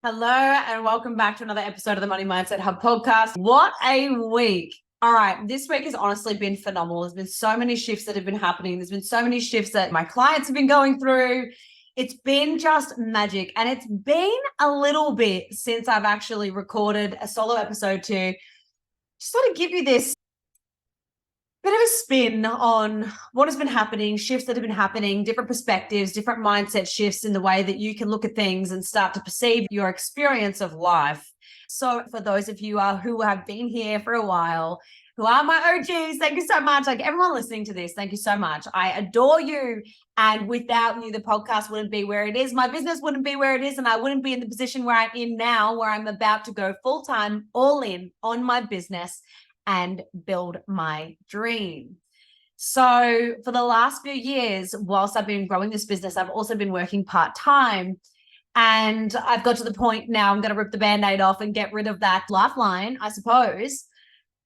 Hello and welcome back to another episode of the Money Mindset Hub podcast. What a week. All right, this week has honestly been phenomenal. There's been so many shifts that have been happening. There's been so many shifts that my clients have been going through. It's been just magic. And it's been a little bit since I've actually recorded a solo episode to just sort of give you this bit of a spin on what has been happening, shifts that have been happening, different perspectives, different mindset shifts in the way that you can look at things and start to perceive your experience of life. So for those of you who have been here for a while, who are my OGs, thank you so much. Like everyone listening to this, thank you so much. I adore you. And without you, the podcast wouldn't be where it is. My business wouldn't be where it is. And I wouldn't be in the position where I'm in now, where I'm about to go full-time, all in on my business and build my dream. So for the last few years, whilst I've been growing this business, I've also been working part-time. And I've got to the point now I'm going to rip the Band-Aid off and get rid of that lifeline, I suppose.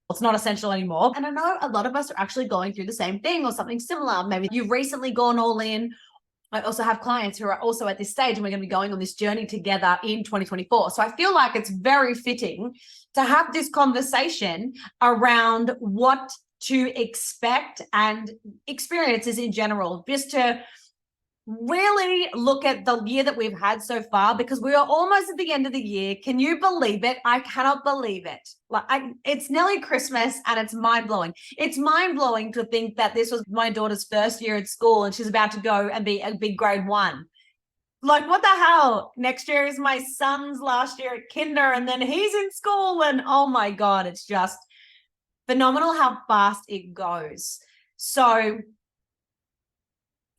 It's not essential anymore. And I know a lot of us are actually going through the same thing or something similar. Maybe you've recently gone all in. I also have clients who are also at this stage, and we're going to be going on this journey together in 2024. So I feel like it's very fitting to have this conversation around what to expect and experiences in general, just to really look at the year that we've had so far, because we are almost at the end of the year. Can you believe it? I cannot believe it. It's nearly Christmas and it's mind-blowing. It's mind-blowing to think that this was my daughter's first year at school and she's about to go and be a big grade 1. Like, what the hell? Next year is my son's last year at kinder and then he's in school, and oh my God, it's just phenomenal how fast it goes. So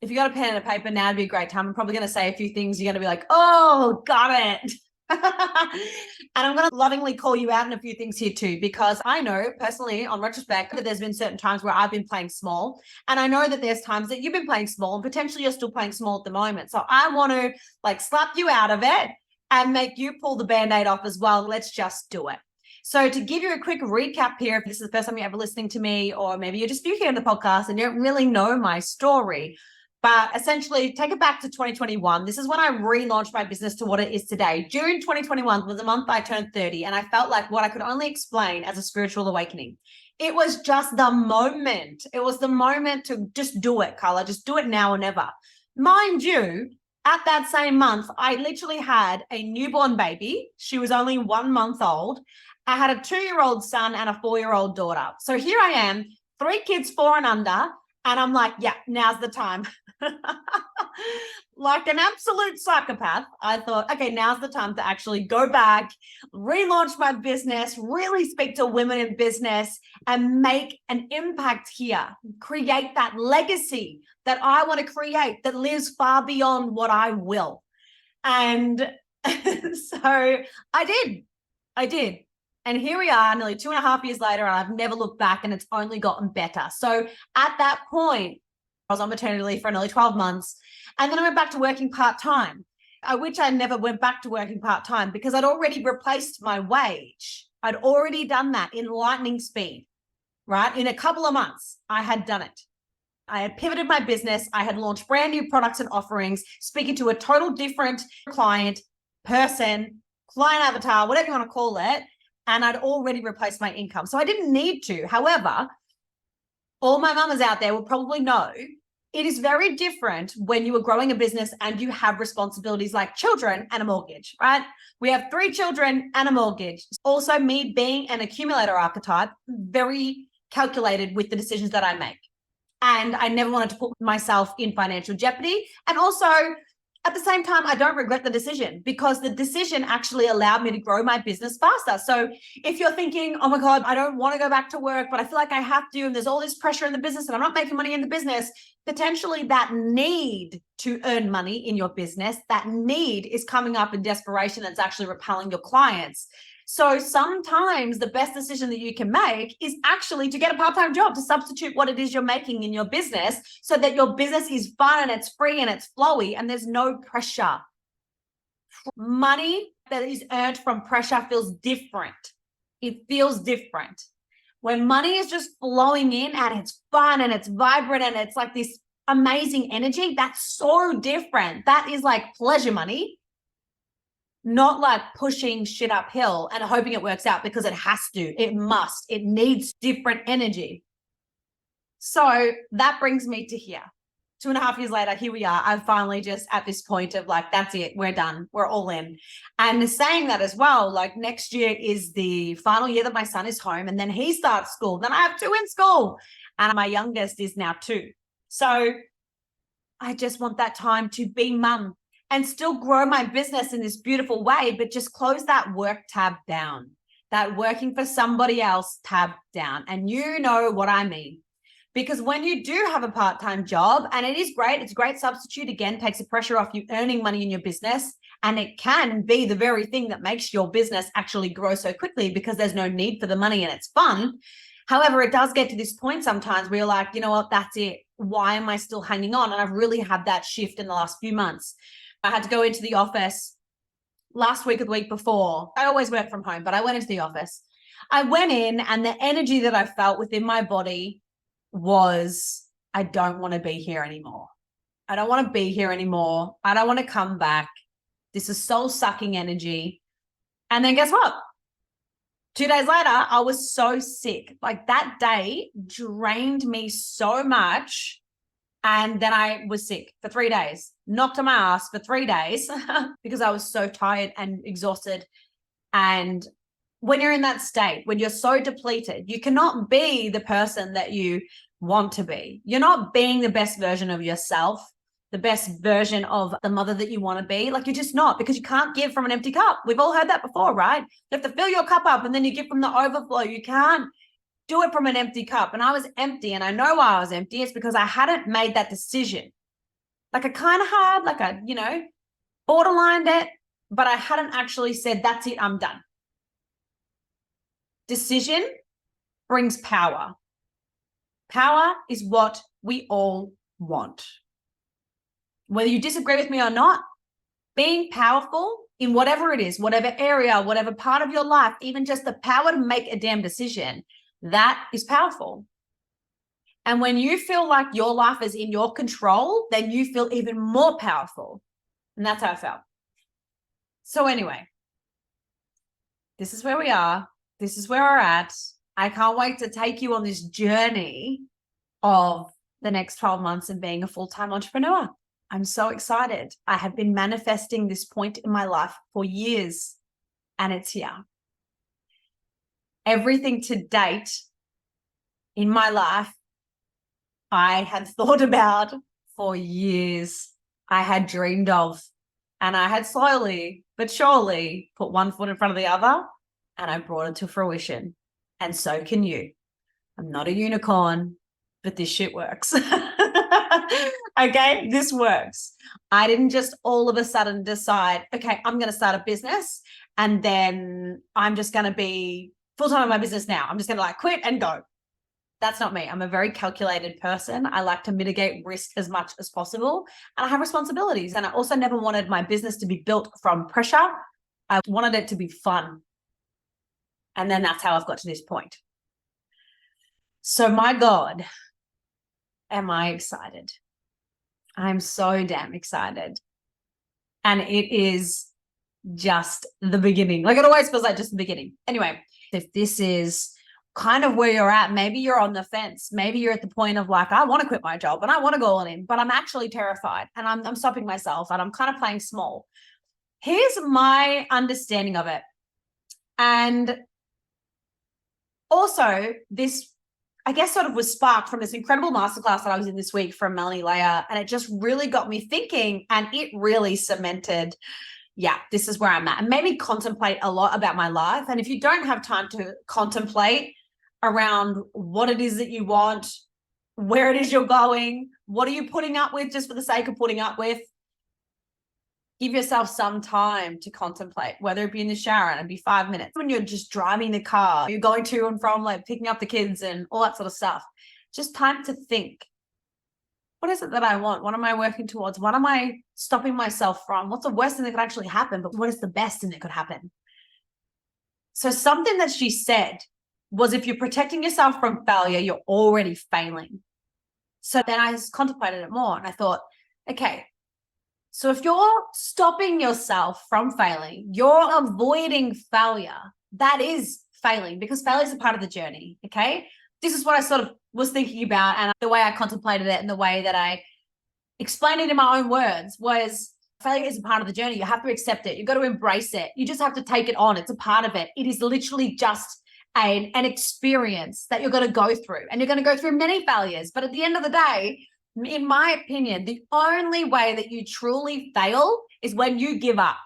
if you got a pen and a paper, now would be a great time. I'm probably going to say a few things. You're going to be like, oh, got it. And I'm going to lovingly call you out in a few things here too, because I know personally, on retrospect, that there's been certain times where I've been playing small. And I know that there's times that you've been playing small and potentially you're still playing small at the moment. So I want to slap you out of it and make you pull the Band-Aid off as well. Let's just do it. So to give you a quick recap here, if this is the first time you're ever listening to me, or maybe you're just new here in the podcast and you don't really know my story, but essentially take it back to 2021. This is when I relaunched my business to what it is today. June 2021 was the month I turned 30, and I felt like what I could only explain as a spiritual awakening. It was just the moment. It was the moment to just do it, Carla. Just do it now or never. Mind you, at that same month, I literally had a newborn baby. She was only 1 month old. I had a 2-year-old son and a 4-year-old daughter. So here I am, 3 kids, 4 and under. And I'm like, yeah, now's the time. Like an absolute psychopath, I thought, okay, now's the time to actually go back, relaunch my business, really speak to women in business and make an impact here, create that legacy that I want to create that lives far beyond what I will. And so I did. And here we are nearly 2.5 years later, and I've never looked back, and it's only gotten better. So at that point, I was on maternity leave for nearly 12 months. And then I went back to working part-time, which I never went back to working part-time because I'd already replaced my wage. I'd already done that in lightning speed, right? In a couple of months, I had done it. I had pivoted my business. I had launched brand new products and offerings, speaking to a total different client, person, client avatar, whatever you want to call it. And I'd already replaced my income. So I didn't need to. However, all my mamas out there will probably know it is very different when you are growing a business and you have responsibilities like children and a mortgage, right? We have 3 children and a mortgage. Also, me being an accumulator archetype, very calculated with the decisions that I make. And I never wanted to put myself in financial jeopardy. And also, at the same time, I don't regret the decision because the decision actually allowed me to grow my business faster. So if you're thinking, oh my God, I don't want to go back to work, but I feel like I have to, and there's all this pressure in the business and I'm not making money in the business, potentially that need to earn money in your business, that need is coming up in desperation that's actually repelling your clients. So sometimes the best decision that you can make is actually to get a part-time job to substitute what it is you're making in your business so that your business is fun and it's free and it's flowy and there's no pressure. Money that is earned from pressure feels different. It feels different. When money is just flowing in and it's fun and it's vibrant and it's like this amazing energy, that's so different. That is like pleasure money. not like pushing shit uphill and hoping it works out because it has to, it must, it needs different energy. So that brings me to here. 2.5 years later, here we are. I'm finally just at this point of like, that's it. We're done. We're all in. And saying that as well, like next year is the final year that my son is home and then he starts school. Then I have 2 in school and my youngest is now 2. So I just want that time to be mum and still grow my business in this beautiful way, but just close that work tab down, that working for somebody else tab down. And you know what I mean. Because when you do have a part-time job, and it is great, it's a great substitute, again, takes the pressure off you earning money in your business, and it can be the very thing that makes your business actually grow so quickly because there's no need for the money and it's fun. However, it does get to this point sometimes where you're like, you know what, that's it. Why am I still hanging on? And I've really had that shift in the last few months. I had to go into the office last week or the week before. I always work from home, but I went into the office. I went in and the energy that I felt within my body was, I don't want to be here anymore. I don't want to be here anymore. I don't want to come back. This is soul sucking energy. And then guess what? 2 days later, I was so sick. Like that day drained me so much. And then I was sick for 3 days, knocked on my ass for 3 days because I was so tired and exhausted. And when you're in that state, when you're so depleted, you cannot be the person that you want to be. You're not being the best version of yourself, the best version of the mother that you want to be. Like you're just not, because you can't give from an empty cup. We've all heard that before, right? You have to fill your cup up and then you give from the overflow. You can't do it from an empty cup. And I was empty, and I know why I was empty. It's because I hadn't made that decision. Like I kind of had, like I, borderlined it, but I hadn't actually said, that's it, I'm done. Decision brings power. Power is what we all want. Whether you disagree with me or not, being powerful in whatever it is, whatever area, whatever part of your life, even just the power to make a damn decision, that is powerful. And when you feel like your life is in your control, then you feel even more powerful. And that's how I felt. So anyway, this is where we are. This is where we're at. I can't wait to take you on this journey of the next 12 months and being a full-time entrepreneur. I'm so excited. I have been manifesting this point in my life for years, and it's here. Everything to date in my life, I had thought about for years. I had dreamed of, and I had slowly but surely put one foot in front of the other, and I brought it to fruition. And so can you. I'm not a unicorn, but this shit works. Okay, this works. I didn't just all of a sudden decide, okay, I'm going to start a business and then I'm just going to be full-time in my business now. I'm just going to like quit and go. That's not me. I'm a very calculated person. I like to mitigate risk as much as possible. And I have responsibilities. And I also never wanted my business to be built from pressure. I wanted it to be fun. And then that's how I've got to this point. So my God, am I excited? I'm so damn excited. And it is just the beginning. Like it always feels like just the beginning. Anyway, if this is kind of where you're at, maybe you're on the fence. Maybe you're at the point of like, I want to quit my job and I want to go all in, but I'm actually terrified and I'm stopping myself and I'm kind of playing small. Here's my understanding of it. And also this, I guess, sort of was sparked from this incredible masterclass that I was in this week from Melanie Leah. And it just really got me thinking, and it really cemented, yeah, this is where I'm at. And made me contemplate a lot about my life. And if you don't have time to contemplate around what it is that you want, where it is you're going, what are you putting up with just for the sake of putting up with, give yourself some time to contemplate, whether it be in the shower and it'd be 5 minutes. When you're just driving the car, you're going to and from, like picking up the kids and all that sort of stuff. Just time to think. What is it that I want? What am I working towards? What am I stopping myself from? What's the worst thing that could actually happen? But what is the best thing that could happen? So something that she said was, if you're protecting yourself from failure, you're already failing. So then I just contemplated it more and I thought, okay, So if you're stopping yourself from failing, you're avoiding failure. That is failing, because failure is a part of the journey. Okay. This is what I sort of was thinking about, and the way I contemplated it and the way that I explained it in my own words was failure is a part of the journey. You have to accept it. You've got to embrace it. You just have to take it on. It's a part of it. It is literally just an experience that you're going to go through, and you're going to go through many failures. But at the end of the day, in my opinion, the only way that you truly fail is when you give up.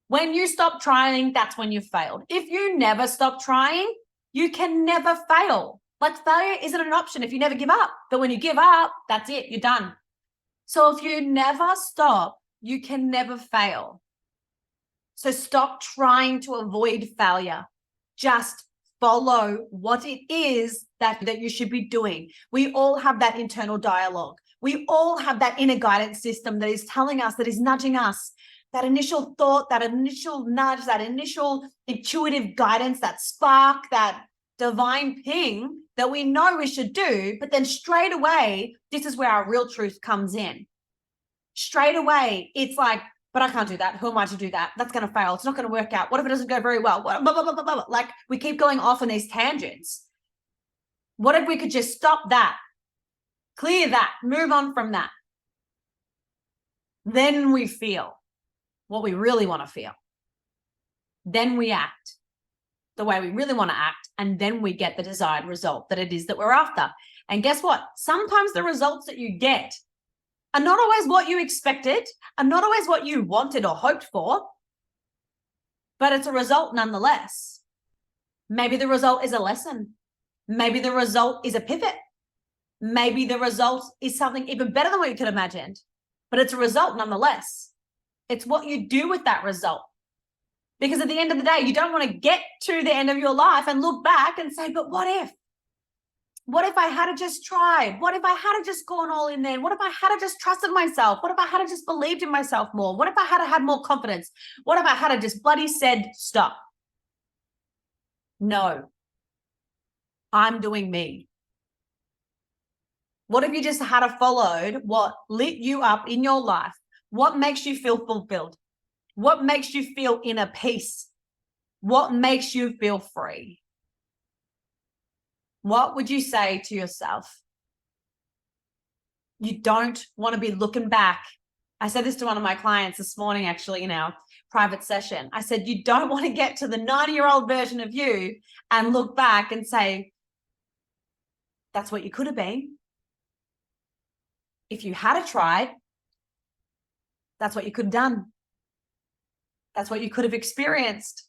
When you stop trying, that's when you've failed. If you never stop trying, you can never fail. Like, failure isn't an option if you never give up. But when you give up, that's it, you're done. So if you never stop, you can never fail. So stop trying to avoid failure. Just follow what it is that you should be doing. We all have that internal dialogue. We all have that inner guidance system that is telling us, that is nudging us, that initial thought, that initial nudge, that initial intuitive guidance, that spark, that divine ping that we know we should do. But then straight away, this is where our real truth comes in. Straight away, it's like, but I can't do that. Who am I to do that? That's going to fail. It's not going to work out. What if it doesn't go very well? Blah, blah, blah, blah, blah. Like, we keep going off on these tangents. What if we could just stop that, clear that, move on from that? Then we feel what we really want to feel. Then we act the way we really want to act, and then we get the desired result that it is that we're after. And guess what? Sometimes the results that you get are not always what you expected, are not always what you wanted or hoped for, but it's a result nonetheless. Maybe the result is a lesson. Maybe the result is a pivot. Maybe the result is something even better than what you could have imagined, but it's a result nonetheless. It's what you do with that result. Because at the end of the day, you don't want to get to the end of your life and look back and say, but what if? What if I had just tried? What if I had just gone all in then? What if I had just trusted myself? What if I had just believed in myself more? What if I had more confidence? What if I had just bloody said, stop? No, I'm doing me. What if you just had followed what lit you up in your life? What makes you feel fulfilled? What makes you feel inner peace? What makes you feel free? What would you say to yourself? You don't want to be looking back. I said this to one of my clients this morning, actually, in our private session. I said, you don't want to get to the 90-year-old version of you and look back and say, that's what you could have been. If you had tried, that's what you could have done. That's what you could have experienced.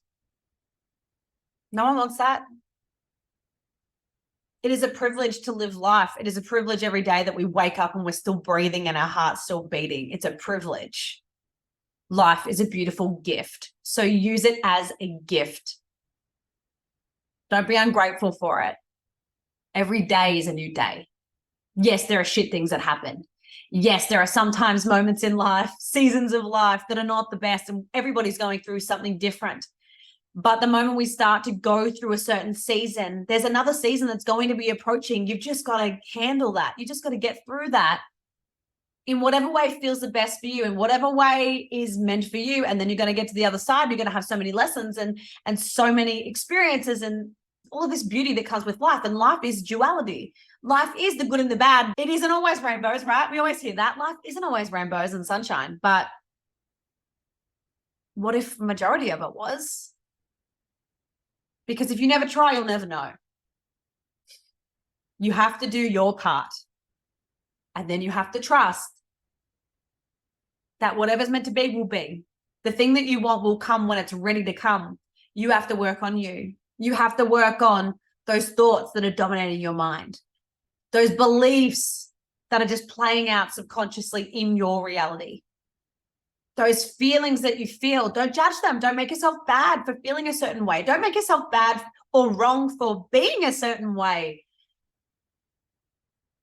No one wants that. It is a privilege to live life. It is a privilege every day that we wake up and we're still breathing and our heart's still beating. It's a privilege. Life is a beautiful gift. So use it as a gift. Don't be ungrateful for it. Every day is a new day. Yes, there are shit things that happen. Yes, there are sometimes moments in life, seasons of life that are not the best, and everybody's going through something different. But the moment we start to go through a certain season, there's another season that's going to be approaching. You've just got to handle that. You just got to get through that in whatever way feels the best for you, in whatever way is meant for you. And then you're going to get to the other side. You're going to have so many lessons and so many experiences and all of this beauty that comes with life. And life is duality. Life is the good and the bad. It isn't always rainbows, right? We always hear that. Life isn't always rainbows and sunshine. But what if the majority of it was? Because if you never try, you'll never know. You have to do your part. And then you have to trust that whatever's meant to be will be. The thing that you want will come when it's ready to come. You have to work on you. You have to work on those thoughts that are dominating your mind. Those beliefs that are just playing out subconsciously in your reality. Those feelings that you feel, don't judge them. Don't make yourself bad for feeling a certain way. Don't make yourself bad or wrong for being a certain way.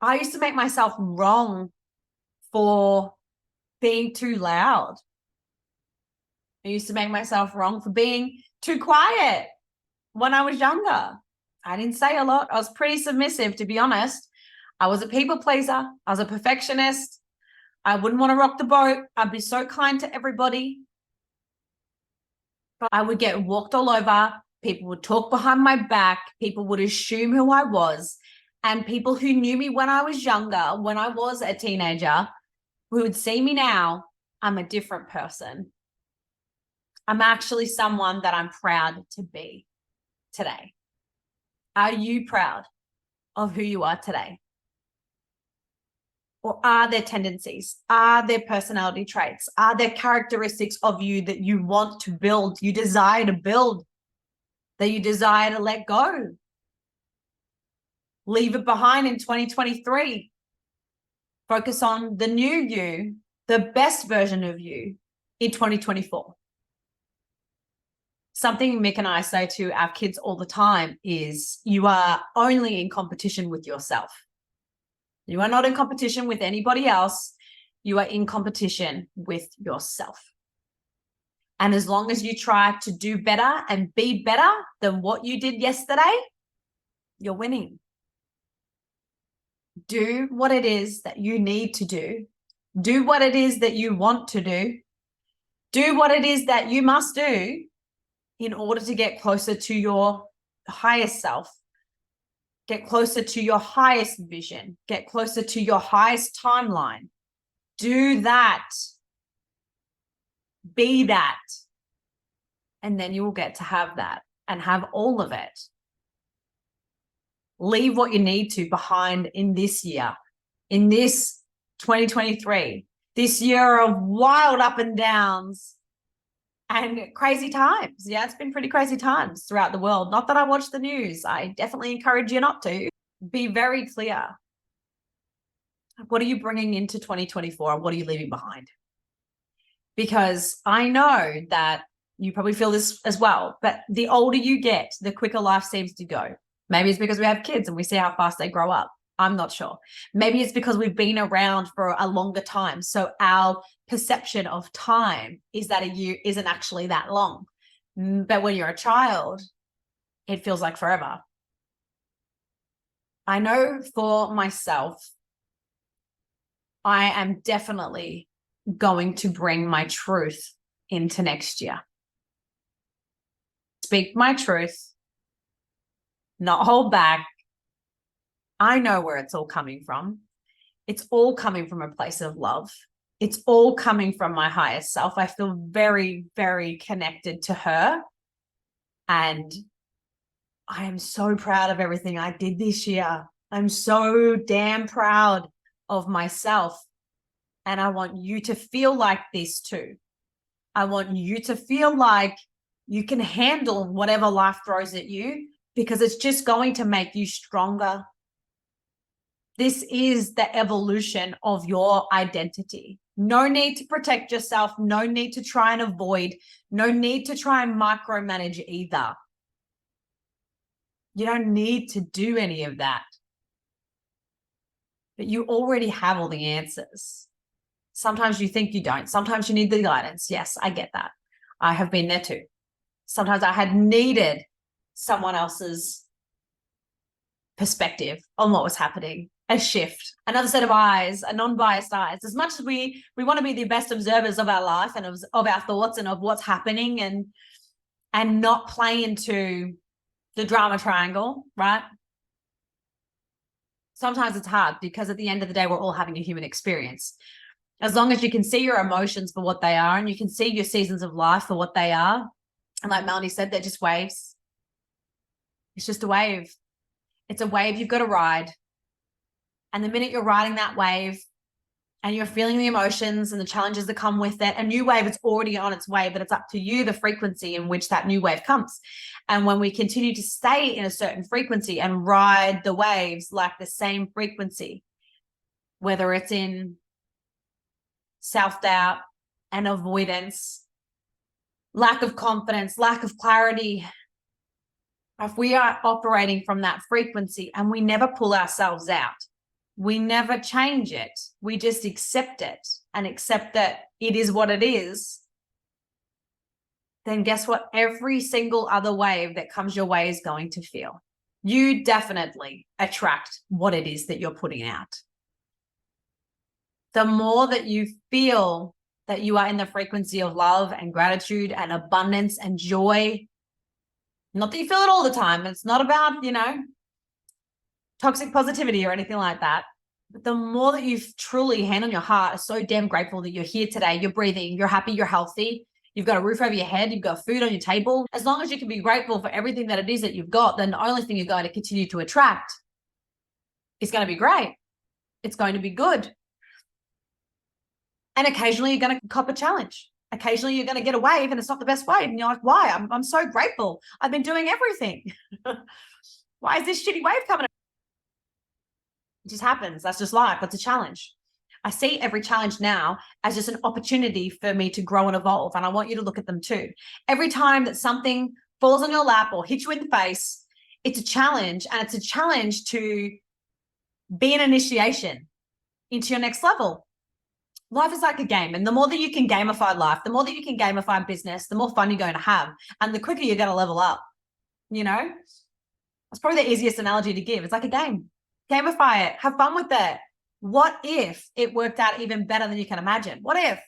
I used to make myself wrong for being too loud. I used to make myself wrong for being too quiet when I was younger. I didn't say a lot. I was pretty submissive, to be honest. I was a people pleaser. I was a perfectionist. I wouldn't want to rock the boat. I'd be so kind to everybody. But I would get walked all over. People would talk behind my back. People would assume who I was. And people who knew me when I was younger, when I was a teenager, who would see me now, I'm a different person. I'm actually someone that I'm proud to be today. Are you proud of who you are today? Or are there tendencies? Are there personality traits? Are there characteristics of you that you want to build, you desire to build, that you desire to let go? Leave it behind in 2023. Focus on the new you, the best version of you in 2024. Something Mick and I say to our kids all the time is you are only in competition with yourself. You are not in competition with anybody else. You are in competition with yourself. And as long as you try to do better and be better than what you did yesterday, you're winning. Do what it is that you need to do. Do what it is that you want to do. Do what it is that you must do in order to get closer to your highest self. Get closer to your highest vision. Get closer to your highest timeline. Do that. Be that. And then you will get to have that and have all of it. Leave what you need to behind in this year, in this 2023, this year of wild up and downs and crazy times. Yeah, it's been pretty crazy times throughout the world. Not that I watch the news. I definitely encourage you not to. Be very clear. What are you bringing into 2024? What are you leaving behind? Because I know that you probably feel this as well, but the older you get, the quicker life seems to go. Maybe it's because we have kids and we see how fast they grow up. I'm not sure. Maybe it's because we've been around for a longer time. So our perception of time is that a year isn't actually that long. But when you're a child, it feels like forever. I know for myself, I am definitely going to bring my truth into next year. Speak my truth, not hold back. I know where it's all coming from. It's all coming from a place of love. It's all coming from my highest self. I feel very, very connected to her. And I am so proud of everything I did this year. I'm so damn proud of myself. And I want you to feel like this too. I want you to feel like you can handle whatever life throws at you, because it's just going to make you stronger. This is the evolution of your identity. No need to protect yourself. No need to try and avoid. No need to try and micromanage either. You don't need to do any of that. But you already have all the answers. Sometimes you think you don't. Sometimes you need the guidance. Yes, I get that. I have been there too. Sometimes I had needed someone else's perspective on what was happening, a shift, another set of eyes, a non-biased eyes. As much as we want to be the best observers of our life and of our thoughts and of what's happening, and not play into the drama triangle, right? Sometimes it's hard because at the end of the day, we're all having a human experience. As long as you can see your emotions for what they are and you can see your seasons of life for what they are, and like Melanie said, they're just waves. It's just a wave. It's a wave you've got to ride. And the minute you're riding that wave and you're feeling the emotions and the challenges that come with it, a new wave is already on its way, but it's up to you, the frequency in which that new wave comes. And when we continue to stay in a certain frequency and ride the waves like the same frequency, whether it's in self-doubt and avoidance, lack of confidence, lack of clarity, if we are operating from that frequency and we never pull ourselves out, we never change it, we just accept it and accept that it is what it is, then guess what? Every single other wave that comes your way is going to feel. You definitely attract what it is that you're putting out. the more that you feel that you are in the frequency of love and gratitude and abundance and joy. Not that you feel it all the time. It's not about, toxic positivity or anything like that. But the more that you truly, hand on your heart, are so damn grateful that you're here today, you're breathing, you're happy, you're healthy, you've got a roof over your head, you've got food on your table. As long as you can be grateful for everything that it is that you've got, then the only thing you're going to continue to attract is going to be great. It's going to be good. And occasionally you're going to cop a challenge. Occasionally you're going to get a wave and it's not the best wave. And you're like, why? I'm so grateful. I've been doing everything. Why is this shitty wave coming? It just happens. That's just life. That's a challenge. I see every challenge now as just an opportunity for me to grow and evolve. And I want you to look at them too. Every time that something falls on your lap or hits you in the face, it's a challenge. And it's a challenge to be an initiation into your next level. Life is like a game. And the more that you can gamify life, the more that you can gamify business, the more fun you're going to have. And the quicker you're going to level up, That's probably the easiest analogy to give. It's like a game. Gamify it. Have fun with it. What if it worked out even better than you can imagine? What if?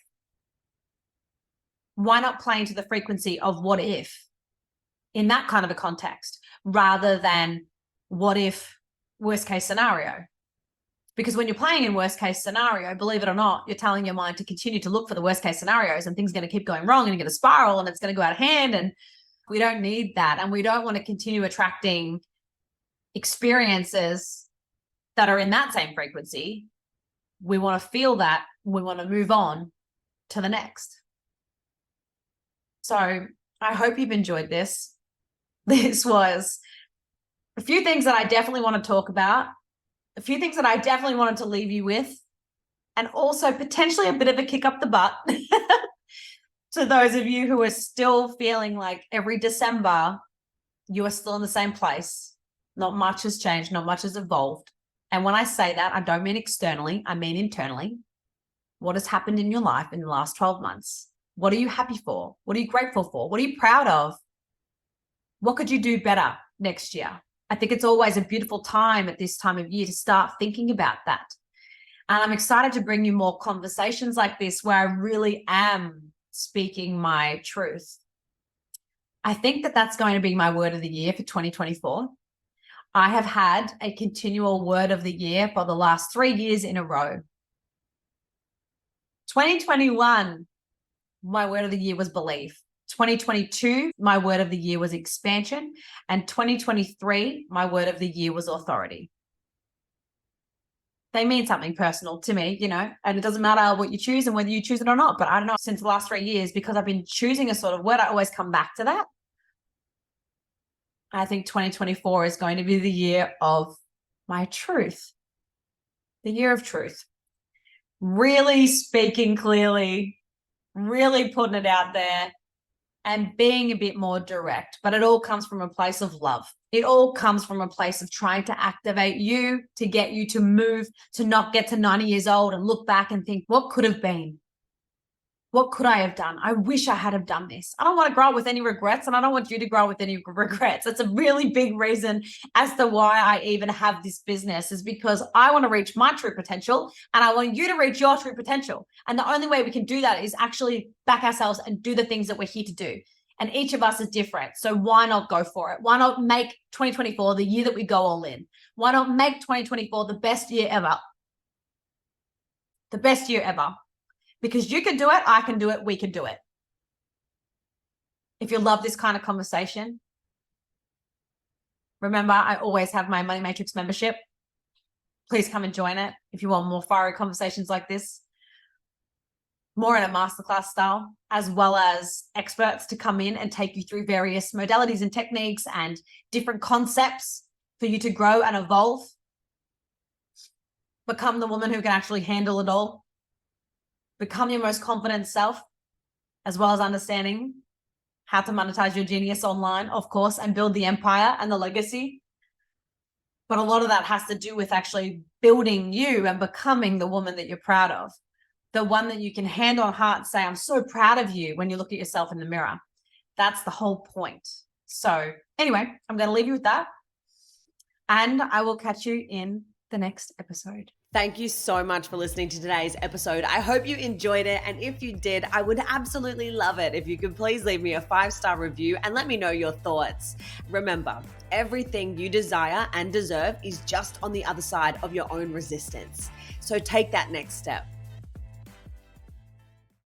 Why not play into the frequency of what if in that kind of a context rather than what if worst case scenario? Because when you're playing in worst case scenario, believe it or not, you're telling your mind to continue to look for the worst case scenarios and things are going to keep going wrong and you're going to spiral and it's going to go out of hand. And we don't need that. And we don't want to continue attracting experiences that are in that same frequency. We want to feel that. We want to move on to the next. So I hope you've enjoyed this. This was a few things that I definitely want to talk about, a few things that I definitely wanted to leave you with, and also potentially a bit of a kick up the butt to those of you who are still feeling like every December you are still in the same place. Not much has changed, not much has evolved. And when I say that, I don't mean externally, I mean internally. What has happened in your life in the last 12 months? What are you happy for? What are you grateful for? What are you proud of? What could you do better next year? I think it's always a beautiful time at this time of year to start thinking about that. And I'm excited to bring you more conversations like this where I really am speaking my truth. I think that that's going to be my word of the year for 2024. I have had a continual word of the year for the last 3 years in a row. 2021, my word of the year was belief. 2022, my word of the year was expansion. And 2023, my word of the year was authority. They mean something personal to me, and it doesn't matter what you choose and whether you choose it or not. But I don't know, since the last 3 years, because I've been choosing a sort of word, I always come back to that. I think 2024 is going to be the year of my truth, the year of truth. Really speaking clearly, really putting it out there and being a bit more direct. But it all comes from a place of love. It all comes from a place of trying to activate you, to get you to move, to not get to 90 years old and look back and think, what could have been? What could I have done? I wish I had have done this. I don't want to grow up with any regrets, and I don't want you to grow up with any regrets. That's a really big reason as to why I even have this business, is because I want to reach my true potential and I want you to reach your true potential. And the only way we can do that is actually back ourselves and do the things that we're here to do. And each of us is different. So why not go for it? Why not make 2024 the year that we go all in? Why not make 2024 the best year ever? The best year ever. Because you can do it, I can do it, we can do it. If you love this kind of conversation, remember, I always have my Money Matrix membership. Please come and join it if you want more fiery conversations like this. More in a masterclass style, as well as experts to come in and take you through various modalities and techniques and different concepts for you to grow and evolve. Become the woman who can actually handle it all. Become your most confident self, as well as understanding how to monetize your genius online, of course, and build the empire and the legacy. But a lot of that has to do with actually building you and becoming the woman that you're proud of. The one that you can hand on heart and say, I'm so proud of you when you look at yourself in the mirror. That's the whole point. So anyway, I'm going to leave you with that. And I will catch you in the next episode. Thank you so much for listening to today's episode. I hope you enjoyed it. And if you did, I would absolutely love it if you could please leave me a 5-star review and let me know your thoughts. Remember, everything you desire and deserve is just on the other side of your own resistance. So take that next step.